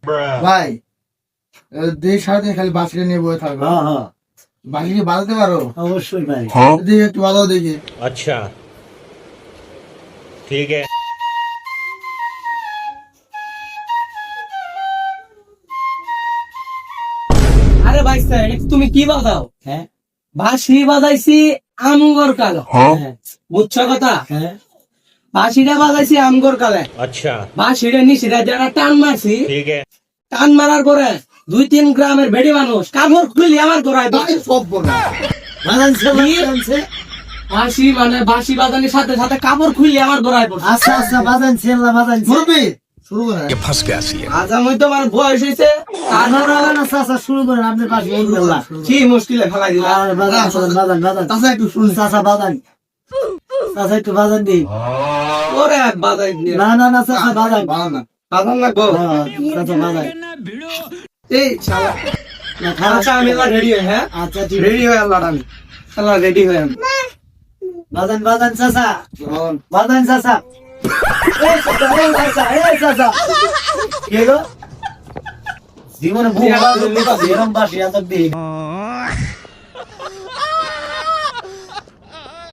ভাই দেশ সারাদিন খালি বাসিটা নিয়ে বয়ে থাকবে। হ্যাঁ হ্যাঁ বাসি কি বাজাতে পারো? অবশ্যই ভাই। দেখি একটু বাজাও দেখি। अच्छा ठीक है। আরে ভাই স্যার তুমি কি বাজাও? হ্যাঁ বাঁশি বাজাইছি আমগর কালো, হ্যাঁ বুঝছো কথা? হ্যাঁ বাঁশিটা বাজাইছি আমগর কালে, अच्छा বাঁশিটা নিশিটা যারা টান মারছি, ठीक है। টান মারার পরে 2-3 গ্রামের বেড়ি মানুষ কাপড় খুলি আমার গোড়ায় ভাই সব বলা বাজানছে বাজানছে। বাঁশি মানে বাঁশি বাজানোর সাথে সাথে কাপড় খুলি আমার গোড়ায় পড়ছে। আচ্ছা আচ্ছা বাজানছে না বাজানছে। মুরব্বি শুরু করে। আজ আমি তোমার বয়স হয়েছে আর না না না চাচা শুরু করেন আপনার পাশে ইনশাআল্লাহ। কি মুশকিলে ফেলাই দিলা। আর বাজান বাজান বাজান তাছাড়া একটু শুন। চাচা বাজান চাচা একটু বাজান দি। ওরে বাজাই দিয়ে না না না চাচা বাজান। বাড়া না। বাজান লাগবো। হ্যাঁ চাচা বাজান। এই শালা না খারাপ। আচ্ছা আমি রেডি হই। হ্যাঁ আচ্ছা ঠিক রেডি হয়ে আল্লাহ আমি শালা রেডি হয়ে আমি বাজান বাজান চাচা বাজান চাচা। এই চাচা এই চাচা এই চাচা কে গো জীবনে ভুল এরকম বাসি এত দিন